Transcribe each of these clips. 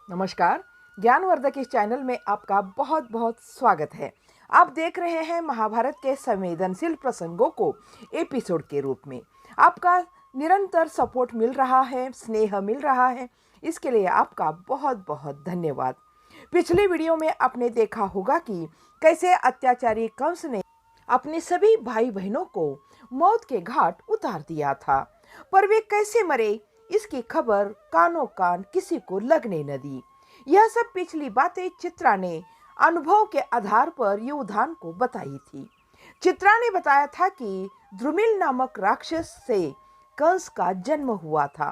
नमस्कार। ज्ञानवर्धक इस चैनल में आपका बहुत बहुत स्वागत है। आप देख रहे हैं महाभारत के संवेदनशील प्रसंगों को एपिसोड के रूप में। आपका निरंतर सपोर्ट मिल रहा है, स्नेह मिल रहा है, इसके लिए आपका बहुत बहुत धन्यवाद। पिछले वीडियो में आपने देखा होगा कि कैसे अत्याचारी कंस ने अपने सभी भाई बहनों को मौत के घाट उतार दिया था, पर वे कैसे मरे इसकी खबर कानों कान किसी को लगने न दी। यह सब पिछली बातें चित्रा ने अनुभव के आधार पर युवधान को बताई थी। चित्रा ने बताया था कि द्रुमिल नामक राक्षस से कंस का जन्म हुआ था।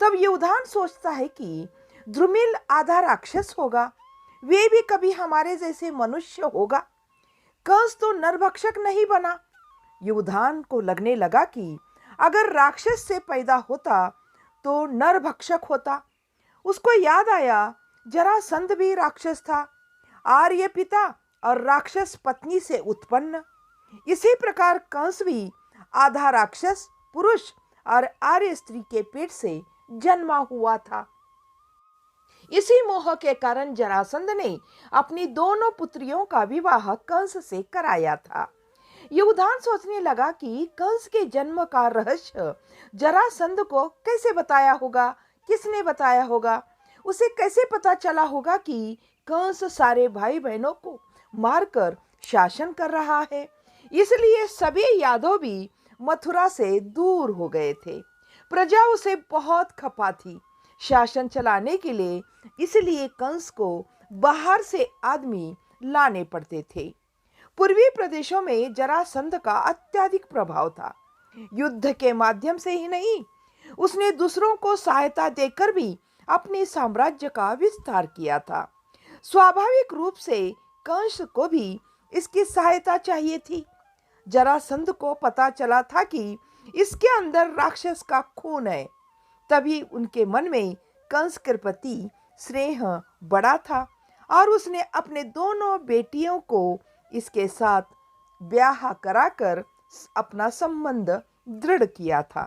तब युवधान सोचता है कि द्रुमिल आधा राक्षस होगा, वे भी कभी हमारे जैसे मनुष्य होगा। कंस तो नरभक्षक नहीं बना। युवधान को लगने लगा कि अगर राक्षस से पैदा होता तो नरभक्षक होता। उसको याद आया जरासंध भी राक्षस था, आर्य पिता और राक्षस पत्नी से उत्पन्न। इसी प्रकार कंस भी आधा राक्षस पुरुष और आर्य स्त्री के पेट से जन्मा हुआ था। इसी मोह के कारण जरासंध ने अपनी दोनों पुत्रियों का विवाह कंस से कराया था। युवधान सोचने लगा कि कंस के जन्म का रहस्य जरासंध को कैसे बताया होगा, किसने बताया होगा, उसे कैसे पता चला होगा कि कंस सारे भाई बहनों को मारकर शासन कर रहा है। इसलिए सभी यादव भी मथुरा से दूर हो गए थे। प्रजा उसे बहुत खपा थी शासन चलाने के लिए, इसलिए कंस को बाहर से आदमी लाने पड़ते थे। पूर्वी प्रदेशों में जरासंध का अत्यधिक प्रभाव था। युद्ध के माध्यम से ही नहीं, उसने दूसरों को सहायता देकर भी अपने साम्राज्य का विस्तार किया था। स्वाभाविक रूप से कंस को भी इसकी सहायता चाहिए थी। जरासंध को पता चला था कि इसके अंदर राक्षस का खून है, तभी उनके मन में कंस के प्रति स्नेह बड़ा था और उसने अपने दोनों बेटियों को इसके साथ ब्याह कराकर अपना संबंध दृढ़ किया था।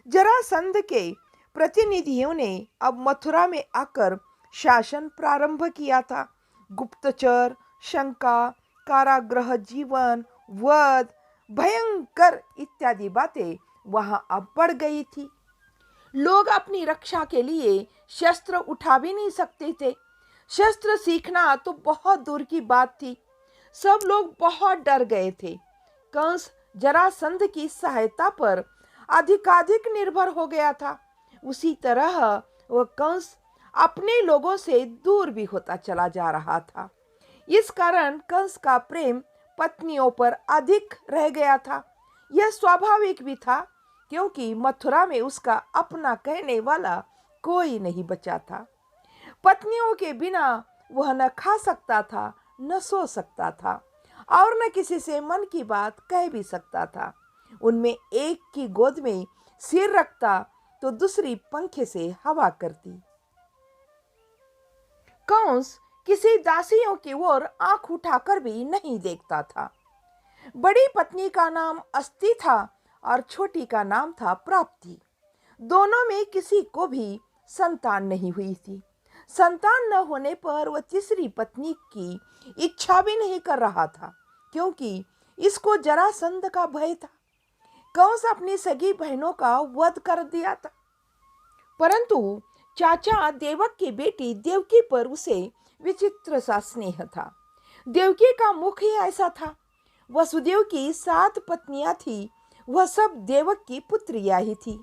जरासंध के प्रतिनिधियों ने अब मथुरा में आकर शासन प्रारंभ किया था। गुप्तचर, शंका, कारागृह जीवन, वध, भयंकर इत्यादि बातें वहां अब बढ़ गई थी। लोग अपनी रक्षा के लिए शस्त्र उठा भी नहीं सकते थे। शस्त्र सीखना तो बहुत दूर की बात थी। सब लोग बहुत डर गए थे। कंस जरासंध की सहायता पर अधिकाधिक निर्भर हो गया था। उसी तरह वह कंस अपने लोगों से दूर भी होता चला जा रहा था। इस कारण कंस का प्रेम पत्नियों पर अधिक रह गया था। यह स्वाभाविक भी था, क्योंकि मथुरा में उसका अपना कहने वाला कोई नहीं बचा था। पत्नियों के बिना वह न खा सकता था, न सो सकता था और न किसी से मन की बात कह भी सकता था। उनमें एक की गोद में सिर रखता तो दूसरी पंखे से हवा करती। कंस किसी दासियों की ओर आंख उठाकर भी नहीं देखता था। बड़ी पत्नी का नाम अस्ति था और छोटी का नाम था प्राप्ति। दोनों में किसी को भी संतान नहीं हुई थी। संतान न होने पर वह तीसरी पत्नी की इच्छा भी नहीं कर रहा था, क्योंकि इसको जरासंध का भय था। कंस अपनी सगी बहनों का वध कर दिया था, परंतु चाचा देवक की बेटी देवकी पर उसे विचित्र सा स्नेह था। देवकी का मुख ही ऐसा था। वसुदेव की 7 पत्नियां थी, वह सब देवक की पुत्रियां ही थी।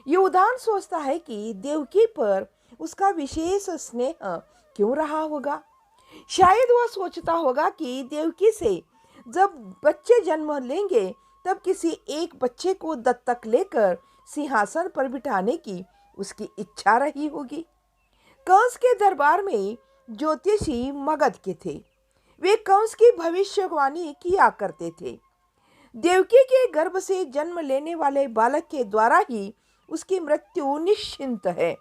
युवधान सोचता है कि देवकी पर उसका विशेष स्नेह क्यों रहा होगा। शायद वह सोचता होगा कि देवकी से जब बच्चे जन्म लेंगे तब किसी एक बच्चे को दत्तक लेकर सिंहासन पर बिठाने की उसकी इच्छा रही होगी। कंस के दरबार में ज्योतिषी मगध के थे। वे कंस की भविष्यवाणी किया करते थे। देवकी के गर्भ से जन्म लेने वाले बालक के द्वारा ही उसकी मृत्यु निश्चिंत है।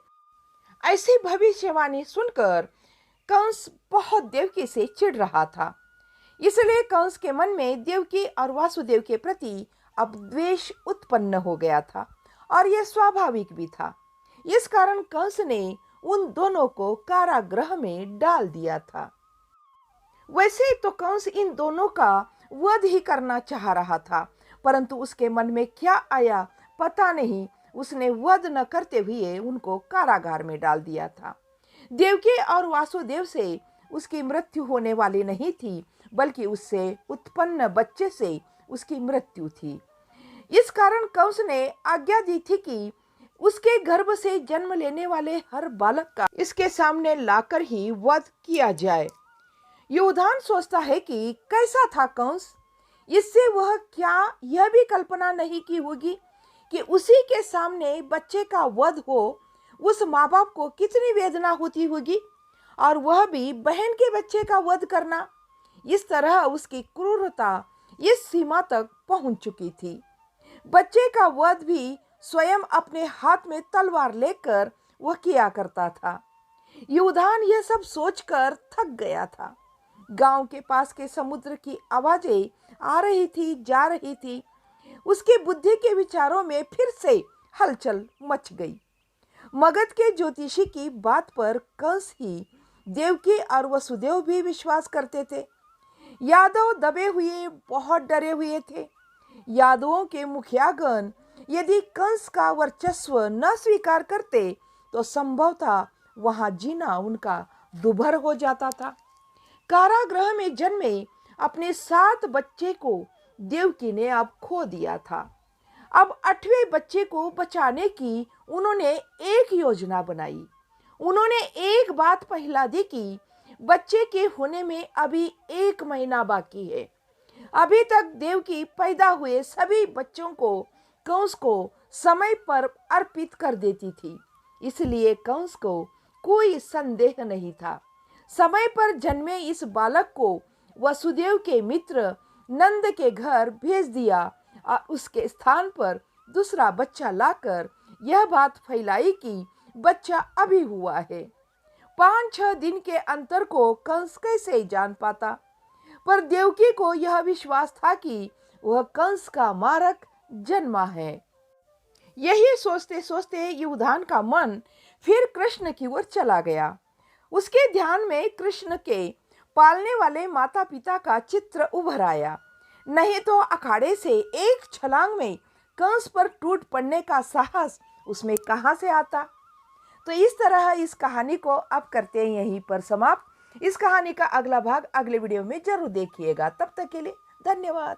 ऐसी भविष्यवाणी सुनकर कंस बहुत देवकी से चिढ़ रहा था। इसलिए कंस के मन में देवकी और वासुदेव के प्रति अब द्वेष उत्पन्न हो गया था और यह स्वाभाविक भी था। इस कारण कंस ने उन दोनों को कारागृह में डाल दिया था। वैसे तो कंस इन दोनों का वध ही करना चाह रहा था, परंतु उसके मन में क्या आया पता नहीं, उसने वध न करते हुए उनको कारागार में डाल दिया था। देवकी और वासुदेव से उसकी मृत्यु होने वाली नहीं थी, बल्कि उससे उत्पन्न बच्चे से उसकी मृत्यु थी। इस कारण कंस ने आज्ञा दी थी कि उसके गर्भ से जन्म लेने वाले हर बालक का इसके सामने लाकर ही वध किया जाए। युधान सोचता है कि कैसा था कंस, इससे वह क्या यह भी कल्पना नहीं की होगी कि उसी के सामने बच्चे का वध हो, उस माँ बाप को कितनी वेदना होती होगी, और वह भी बहन के बच्चे का वध करना। इस तरह उसकी क्रूरता इस सीमा तक पहुंच चुकी थी। बच्चे का वध भी स्वयं अपने हाथ में तलवार लेकर वह किया करता था। युधान यह सब सोचकर थक गया था। गांव के पास के समुद्र की आवाजें आ रही थी, जा रही थी। उसकी बुद्धि के विचारों में फिर से हलचल मच गई। मगध के ज्योतिषी की बात पर कंस ही, देवकी और वसुदेव भी विश्वास करते थे। यादव दबे हुए बहुत डरे हुए थे। यादवों के मुखियागण यदि कंस का वर्चस्व न स्वीकार करते तो संभव था वहां जीना उनका दुभर हो जाता था। कारागृह में जन्मे अपने 7 बच्चे को देवकी ने अब खो दिया था। अब 8वें बच्चे को बचाने की उन्होंने एक योजना बनाई। उन्होंने एक बात पहला दी कि बच्चे के होने में अभी 1 महीना बाकी है। अभी तक देवकी पैदा हुए सभी बच्चों को कंस को समय पर अर्पित कर देती थी, इसलिए कंस को कोई संदेह नहीं था। समय पर जन्मे इस बालक को वसुदेव के मित्र नंद के घर भेज दिया और उसके स्थान पर दूसरा बच्चा लाकर यह बात फैलाई कि बच्चा अभी हुआ है। 5-6 दिन के अंतर को कंस कैसे जान पाता, पर देवकी को यह विश्वास था कि वह कंस का मारक जन्मा है। यही सोचते सोचते युधान का मन फिर कृष्ण की ओर चला गया। उसके ध्यान में कृष्ण के पालने वाले माता पिता का चित्र उभर आया। नहीं तो अखाड़े से एक छलांग में कंस पर टूट पड़ने का साहस उसमें कहां से आता। तो इस तरह इस कहानी को अब करते हैं यहीं पर समाप्त। इस कहानी का अगला भाग अगले वीडियो में जरूर देखिएगा। तब तक के लिए धन्यवाद।